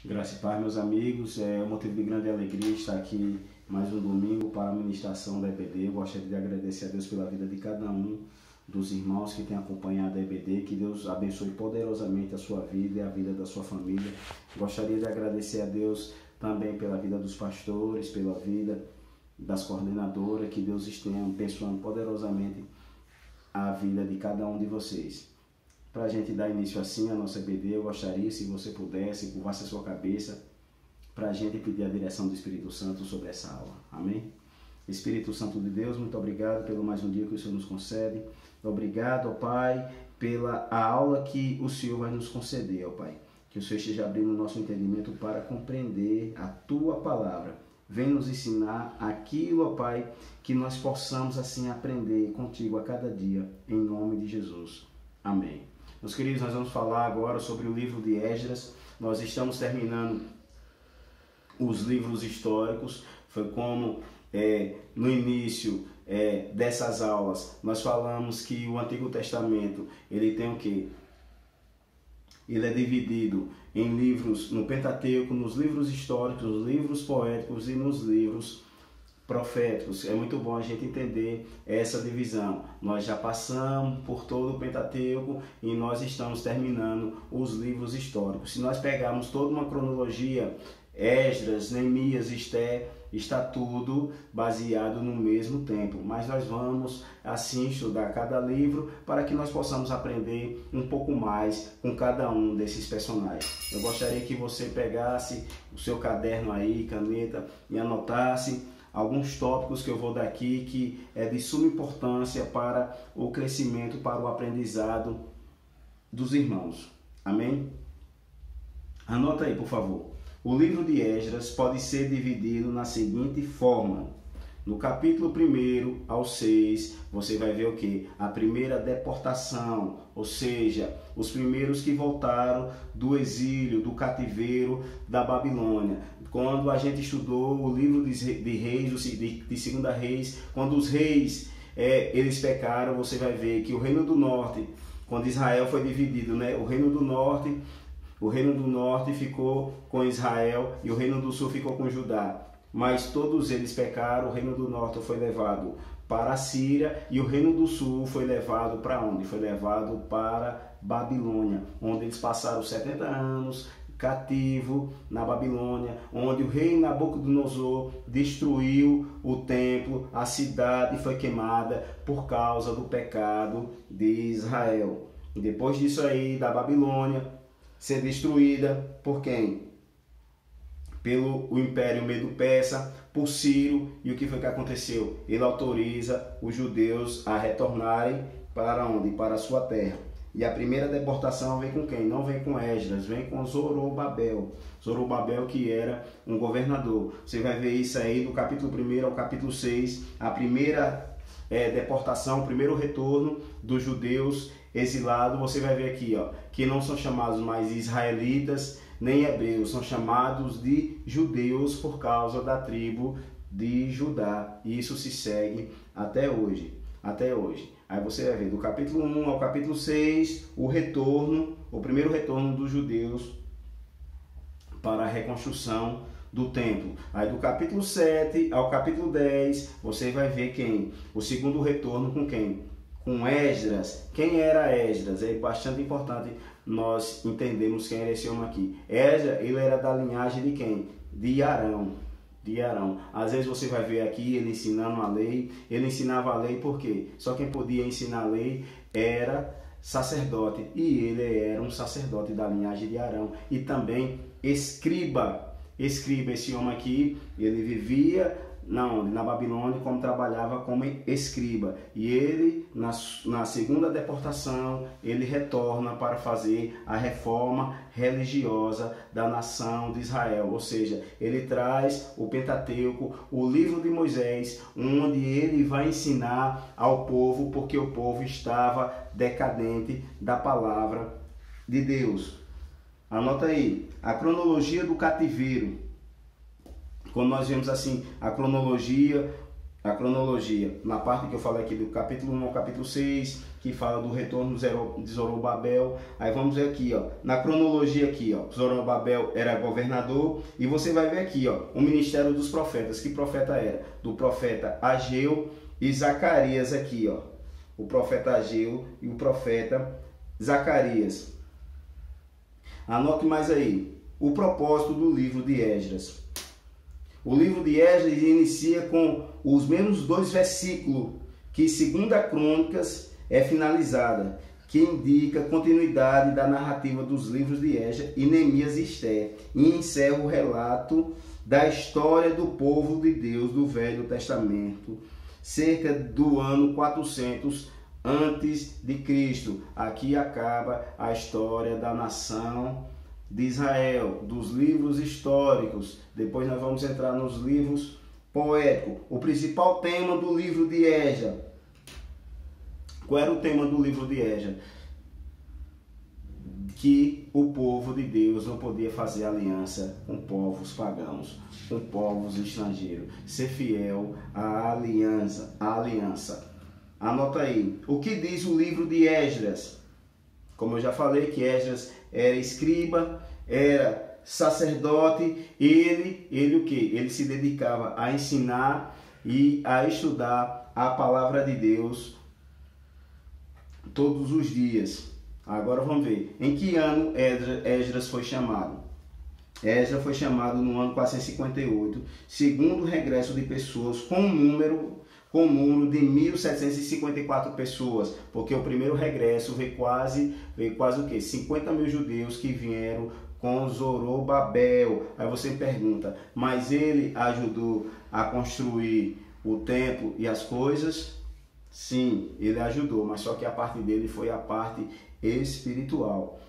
Graça e paz, meus amigos. É um motivo de grande alegria estar aqui mais um domingo para a ministração da EBD. Eu gostaria de agradecer a Deus pela vida de cada um dos irmãos que tem acompanhado a EBD. Que Deus abençoe poderosamente a sua vida e a vida da sua família. Gostaria de agradecer a Deus também pela vida dos pastores, pela vida das coordenadoras. Que Deus esteja abençoando poderosamente a vida de cada um de vocês. Para a gente dar início assim a nossa EBD, eu gostaria, se você pudesse, curvasse a sua cabeça, para a gente pedir a direção do Espírito Santo sobre essa aula. Amém? Espírito Santo de Deus, muito obrigado pelo mais um dia que o Senhor nos concede. Obrigado, ó Pai, pela a aula que o Senhor vai nos conceder, ó Pai. Que o Senhor esteja abrindo o nosso entendimento para compreender a Tua palavra. Vem nos ensinar aquilo, ó Pai, que nós possamos assim aprender contigo a cada dia, em nome de Jesus. Amém. Meus queridos, nós vamos falar agora sobre o livro de Esdras. Nós estamos terminando os livros históricos. Foi como no início dessas aulas nós falamos que o Antigo Testamento ele tem o quê? Ele é dividido em livros no Pentateuco, nos livros históricos, nos livros poéticos e nos livros proféticos. É muito bom a gente entender essa divisão. Nós já passamos por todo o Pentateuco e nós estamos terminando os livros históricos. Se nós pegarmos toda uma cronologia, Esdras, Neemias, Esther, está tudo baseado no mesmo tempo. Mas nós vamos assim estudar cada livro para que nós possamos aprender um pouco mais com cada um desses personagens. Eu gostaria que você pegasse o seu caderno aí, caneta, e anotasse alguns tópicos que eu vou dar aqui que é de suma importância para o crescimento, para o aprendizado dos irmãos. Amém? Anota aí, por favor. O livro de Esdras pode ser dividido na seguinte forma. No capítulo 1 ao 6, você vai ver o que? A primeira deportação, ou seja, os primeiros que voltaram do exílio, do cativeiro da Babilônia. Quando a gente estudou o livro de Reis, de 2 Reis, quando os reis eles pecaram, você vai ver que o Reino do Norte, quando Israel foi dividido, né? O Reino do Norte ficou com Israel e o Reino do Sul ficou com Judá. Mas todos eles pecaram, o Reino do Norte foi levado para a Síria e o Reino do Sul foi levado para onde? Foi levado para Babilônia, onde eles passaram 70 anos cativo na Babilônia, onde o rei Nabucodonosor destruiu o templo, a cidade foi queimada por causa do pecado de Israel. E depois disso aí, da Babilônia ser destruída por quem? Pelo Império Medo-Persa, por Ciro. E o que foi que aconteceu? Ele autoriza os judeus a retornarem para onde? Para a sua terra. E a primeira deportação vem com quem? Não vem com Esdras, vem com Zorobabel. Zorobabel, que era um governador. Você vai ver isso aí do capítulo 1 ao capítulo 6. A primeira deportação, o primeiro retorno dos judeus exilados. Você vai ver aqui, ó, que não são chamados mais israelitas nem hebreus, são chamados de judeus por causa da tribo de Judá. E isso se segue até hoje. Até hoje. Aí você vai ver do capítulo 1 ao capítulo 6 o retorno, o primeiro retorno dos judeus para a reconstrução do templo. Aí do capítulo 7 ao capítulo 10 você vai ver quem? O segundo retorno com quem? Com Esdras. Quem era Esdras? É bastante importante nós entendermos quem era esse homem aqui. Esdras, ele era da linhagem de quem? De Arão. De Arão. Às vezes você vai ver aqui ele ensinando a lei. Ele ensinava a lei por quê? Só quem podia ensinar a lei era sacerdote. E ele era um sacerdote da linhagem de Arão. E também escriba. Escriba, esse homem aqui, ele vivia na Babilônia, como trabalhava como escriba. E ele, na segunda deportação, ele retorna para fazer a reforma religiosa da nação de Israel. Ou seja, ele traz o Pentateuco, o livro de Moisés, onde ele vai ensinar ao povo, porque o povo estava decadente da palavra de Deus. Anota aí, a cronologia do cativeiro. Quando nós vemos assim a cronologia, a cronologia, na parte que eu falei aqui do capítulo 1 ao capítulo 6, que fala do retorno de Zorobabel. Aí vamos ver aqui, ó, na cronologia aqui, ó, Zorobabel era governador, e você vai ver aqui, ó, o ministério dos profetas. Que profeta era? Do profeta Ageu e Zacarias aqui, ó. O profeta Ageu e o profeta Zacarias. Anote mais aí, o propósito do livro de Esdras. O livro de Esdras inicia com os mesmos 2 versículos que 2 Crônicas é finalizada, que indica a continuidade da narrativa dos livros de Esdras e Neemias e Esther, e encerra o relato da história do povo de Deus do Velho Testamento, cerca do ano 400 antes de Cristo. Aqui acaba a história da nação de Israel, dos livros históricos. Depois nós vamos entrar nos livros poéticos. O principal tema do livro de Esdras. Qual era o tema do livro de Esdras? Que o povo de Deus não podia fazer aliança com povos pagãos, com povos estrangeiros. Ser fiel à aliança. Anota aí. O que diz o livro de Esdras? Como eu já falei, que Esdras era escriba, era sacerdote, ele o que? Ele se dedicava a ensinar e a estudar a palavra de Deus todos os dias. Agora vamos ver, em que ano Esdras foi chamado? Esdras foi chamado no ano 458, segundo o regresso de pessoas com um número de 1.754 pessoas, porque o primeiro regresso veio quase o quê? 50 mil judeus que vieram com Zorobabel. Aí você pergunta, mas ele ajudou a construir o templo e as coisas? Sim, ele ajudou, mas só que a parte dele foi a parte espiritual.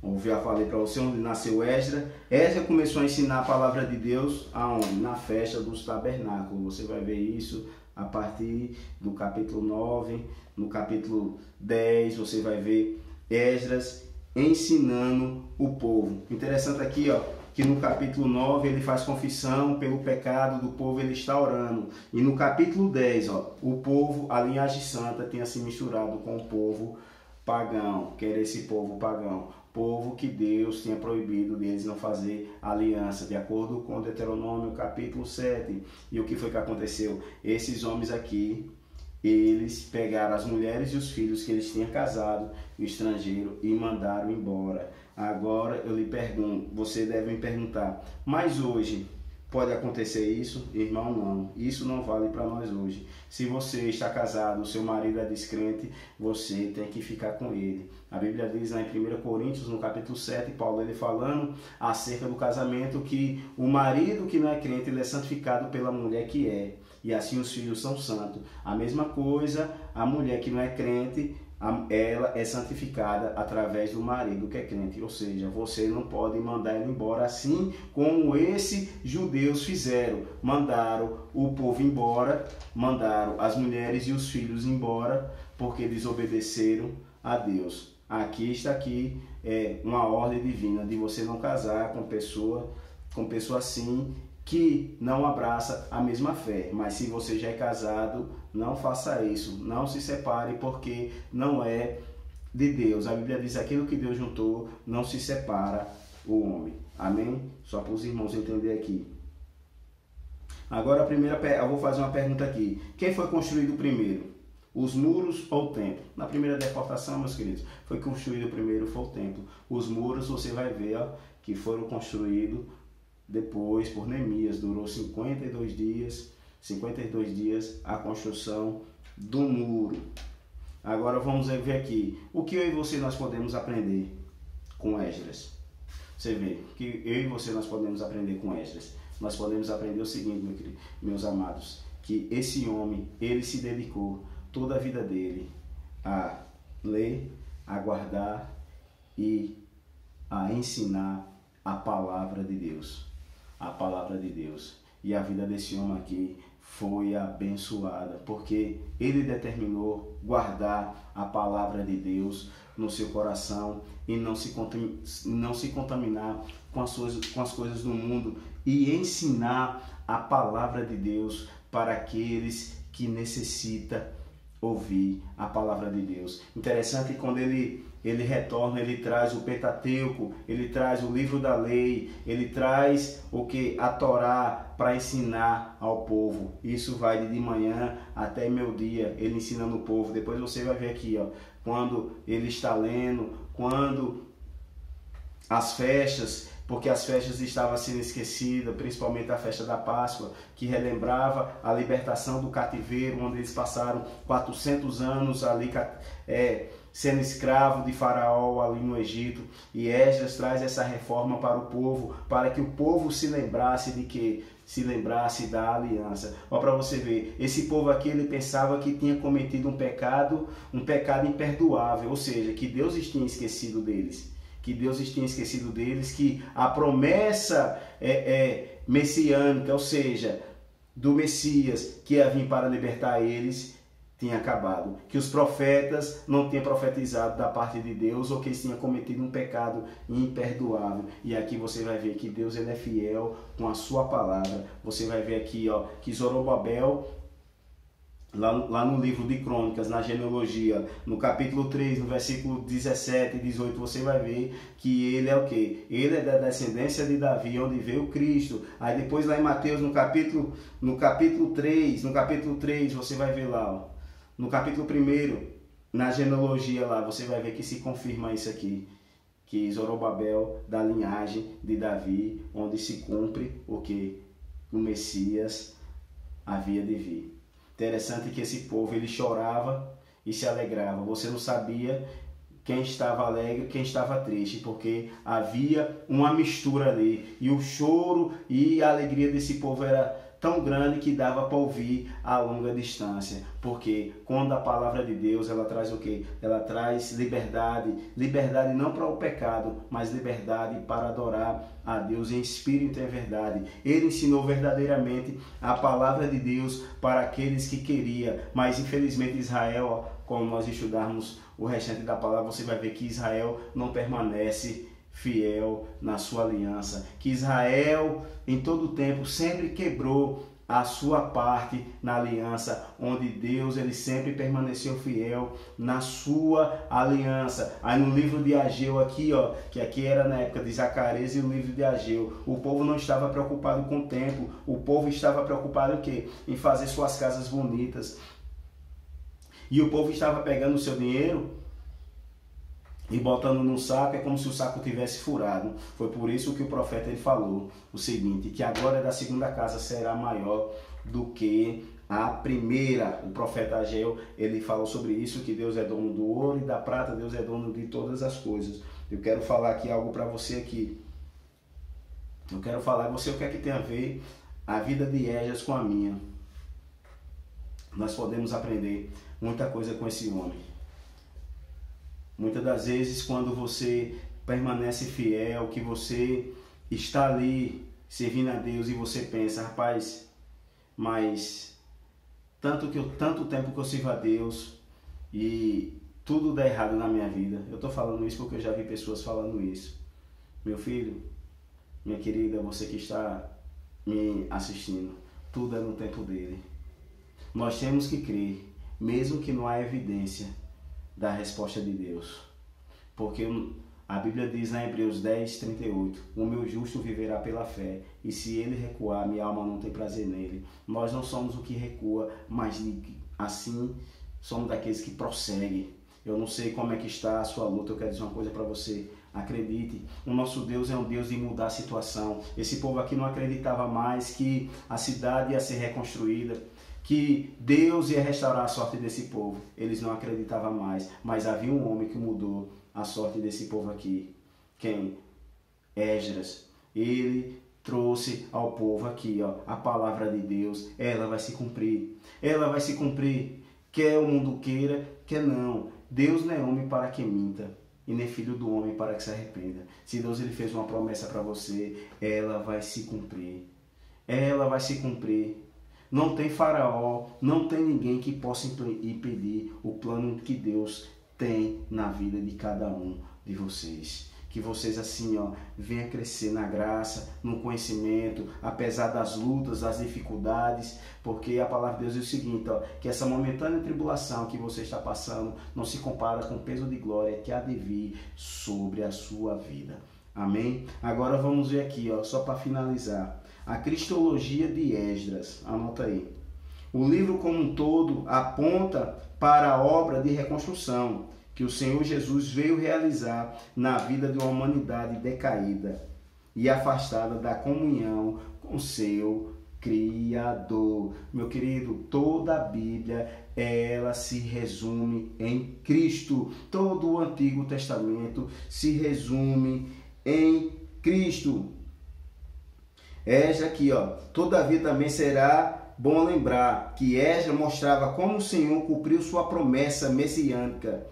Eu já falei para você onde nasceu Esdras. Esdras começou a ensinar a palavra de Deus aonde? Na festa dos tabernáculos. Você vai ver isso a partir do capítulo 9, no capítulo 10, você vai ver Esdras ensinando o povo. Interessante aqui, ó, que no capítulo 9 ele faz confissão pelo pecado do povo, ele está orando. E no capítulo 10, ó, o povo, a linhagem santa tinha se misturado com o povo pagão, que era esse povo pagão. Povo que Deus tinha proibido deles não fazer aliança, de acordo com Deuteronômio capítulo 7. E o que foi que aconteceu? Esses homens aqui, eles pegaram as mulheres e os filhos que eles tinham casado, o estrangeiro, e mandaram embora. Agora eu lhe pergunto, você deve me perguntar, mas hoje pode acontecer isso? Irmão, não. Isso não vale para nós hoje. Se você está casado, o seu marido é descrente, você tem que ficar com ele. A Bíblia diz lá em 1 Coríntios, no capítulo 7, Paulo ele falando acerca do casamento, que o marido que não é crente, ele é santificado pela mulher que é. E assim os filhos são santos. A mesma coisa, a mulher que não é crente, ela é santificada através do marido que é crente. Ou seja, você não pode mandar ele embora, assim como esses judeus fizeram. Mandaram o povo embora, mandaram as mulheres e os filhos embora, porque desobedeceram a Deus. Aqui está uma ordem divina de você não casar com pessoa assim que não abraça a mesma fé. Mas se você já é casado, não faça isso, não se separe, porque não é de Deus. A Bíblia diz: aquilo que Deus juntou, não se separa o homem. Amém? Só para os irmãos entenderem aqui. Agora eu vou fazer uma pergunta aqui. Quem foi construído primeiro? Os muros ou o templo? Na primeira deportação, meus queridos, foi construído primeiro, foi o templo. Os muros, você vai ver, ó, que foram construídos depois por Neemias. Durou 52 dias a construção do muro. Agora vamos ver aqui. O que eu e você nós podemos aprender com Esdras? Você vê que eu e você nós podemos aprender com Esdras. Nós podemos aprender o seguinte, meus amados, que esse homem, ele se dedicou toda a vida dele a ler, a guardar e a ensinar a palavra de Deus. A palavra de Deus. E a vida desse homem aqui foi abençoada, porque ele determinou guardar a palavra de Deus no seu coração e não se contaminar com as coisas do mundo e ensinar a palavra de Deus para aqueles que necessitam ouvir a palavra de Deus. Interessante que quando ele retorna, ele traz o Pentateuco, ele traz o livro da lei, ele traz o que? A Torá, para ensinar ao povo. Isso vai de manhã até meio-dia, ele ensinando o povo. Depois você vai ver aqui, ó, quando ele está lendo, quando as festas, porque as festas estavam sendo esquecidas, principalmente a festa da Páscoa, que relembrava a libertação do cativeiro, onde eles passaram 400 anos ali sendo escravo de Faraó ali no Egito. E Esdras traz essa reforma para o povo, para que o povo se lembrasse de quê? Se lembrasse da aliança. Ó, para você ver, esse povo aqui, ele pensava que tinha cometido um pecado imperdoável, ou seja, que Deus tinha esquecido deles. Que a promessa messiânica, ou seja, do Messias que ia vir para libertar eles, tinha acabado. Que os profetas não tinham profetizado da parte de Deus, ou que eles tinham cometido um pecado imperdoável. E aqui você vai ver que Deus, ele é fiel com a sua palavra. Você vai ver aqui, ó, que Zorobabel, lá no livro de Crônicas, na genealogia, no capítulo 3, no versículo 17 e 18, você vai ver que ele é o quê? Ele é da descendência de Davi, onde veio Cristo. Aí depois lá em Mateus, no capítulo 3, você vai ver lá, ó, no capítulo 1, na genealogia lá, você vai ver que se confirma isso aqui, que Zorobabel, da linhagem de Davi, onde se cumpre o que? O Messias havia de vir. Interessante que esse povo, ele chorava e se alegrava. Você não sabia quem estava alegre, quem estava triste, porque havia uma mistura ali. E o choro e a alegria desse povo era tão grande que dava para ouvir a longa distância. Porque quando a palavra de Deus, ela traz o quê? Ela traz liberdade. Liberdade não para o pecado, mas liberdade para adorar a Deus em espírito e em verdade. Ele ensinou verdadeiramente a palavra de Deus para aqueles que queriam. Mas infelizmente Israel, como nós estudarmos o restante da palavra, você vai ver que Israel não permanece fiel na sua aliança, que Israel em todo o tempo sempre quebrou a sua parte na aliança, onde Deus, ele sempre permaneceu fiel na sua aliança. Aí no livro de Ageu aqui, ó, que aqui era na época de Zacarias, e o livro de Ageu, o povo não estava preocupado com o templo, o povo estava preocupado em quê? Em fazer suas casas bonitas. E o povo estava pegando o seu dinheiro e botando num saco, é como se o saco tivesse furado. Foi por isso que o profeta, ele falou o seguinte, que a glória da segunda casa será maior do que a primeira. O profeta Ageu, ele falou sobre isso, que Deus é dono do ouro e da prata, Deus é dono de todas as coisas. Eu quero falar aqui algo para você aqui. Eu quero falar, você, o que é que tem a ver a vida de Esdras com a minha? Nós podemos aprender muita coisa com esse homem. Muitas das vezes, quando você permanece fiel, que você está ali servindo a Deus e você pensa, rapaz, mas tanto tempo que eu sirvo a Deus e tudo dá errado na minha vida. Eu estou falando isso porque eu já vi pessoas falando isso. Meu filho, minha querida, você que está me assistindo, tudo é no tempo dele. Nós temos que crer, mesmo que não há evidência da resposta de Deus. Porque a Bíblia diz na Hebreus 10, 38, o meu justo viverá pela fé, e se ele recuar, minha alma não tem prazer nele. Nós não somos o que recua, mas assim somos daqueles que prosseguem. Eu não sei como é que está a sua luta, eu quero dizer uma coisa para você. Acredite, o nosso Deus é um Deus de mudar a situação. Esse povo aqui não acreditava mais que a cidade ia ser reconstruída, que Deus ia restaurar a sorte desse povo. Eles não acreditavam mais, mas havia um homem que mudou a sorte desse povo aqui. Quem? Esdras. Ele trouxe ao povo aqui, ó, a palavra de Deus. Ela vai se cumprir. Ela vai se cumprir. Quer o mundo queira, quer não. Deus não é homem para que minta, e nem filho do homem para que se arrependa. Se Deus, ele fez uma promessa para você, ela vai se cumprir. Ela vai se cumprir. Não tem faraó, não tem ninguém que possa impedir o plano que Deus tem na vida de cada um de vocês. Que vocês assim, venham crescer na graça, no conhecimento, apesar das lutas, das dificuldades, porque a palavra de Deus diz o seguinte, que essa momentânea tribulação que você está passando não se compara com o peso de glória que há de vir sobre a sua vida. Amém? Agora vamos ver aqui, só para finalizar, a Cristologia de Esdras, anota aí. O livro como um todo aponta para a obra de reconstrução que o Senhor Jesus veio realizar na vida de uma humanidade decaída e afastada da comunhão com seu Criador. Meu querido, toda a Bíblia, ela se resume em Cristo. Todo o Antigo Testamento se resume em Cristo. Esdras aqui, todavia também será bom lembrar que Esdras mostrava como o Senhor cumpriu sua promessa messiânica,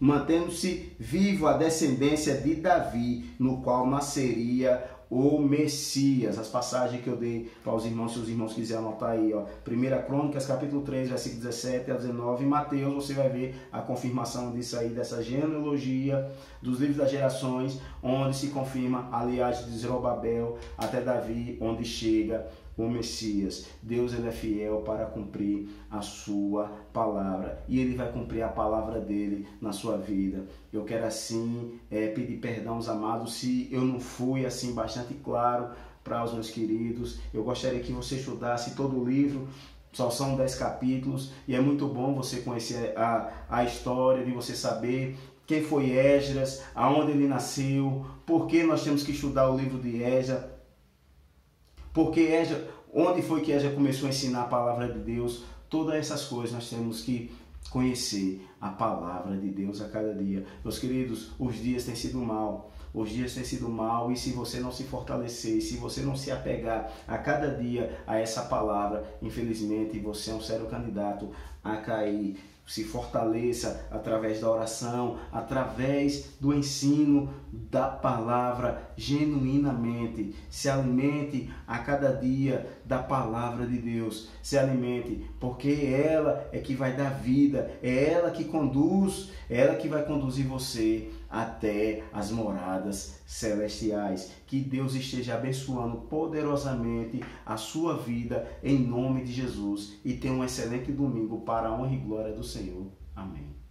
mantendo-se vivo a descendência de Davi, no qual nasceria o Messias. As passagens que eu dei para os irmãos, se os irmãos quiserem anotar aí, 1 Crônicas, capítulo 3, versículo 17 a 19, em Mateus, você vai ver a confirmação disso aí, dessa genealogia dos livros das gerações, onde se confirma a linhagem de Zorobabel até Davi, onde chega o Messias. Deus, ele é fiel para cumprir a sua palavra e ele vai cumprir a palavra dele na sua vida. Eu quero assim pedir perdão aos amados se eu não fui assim bastante claro para os meus queridos. Eu gostaria que você estudasse todo o livro. Só são 10 capítulos e é muito bom você conhecer a história, de você saber quem foi Esdras, aonde ele nasceu, por que nós temos que estudar o livro de Esdras. Porque Esdras, onde foi que Esdras começou a ensinar a palavra de Deus? Todas essas coisas nós temos que conhecer a palavra de Deus a cada dia. Meus queridos, os dias têm sido mal. Os dias têm sido mal e se você não se fortalecer, se você não se apegar a cada dia a essa palavra, infelizmente você é um sério candidato a cair. Se fortaleça através da oração, através do ensino da palavra genuinamente. Se alimente a cada dia da palavra de Deus. Se alimente, porque ela é que vai dar vida, é ela que conduz, é ela que vai conduzir você até as moradas celestiais. Que Deus esteja abençoando poderosamente a sua vida em nome de Jesus e tenha um excelente domingo para a honra e glória do Senhor. Amém.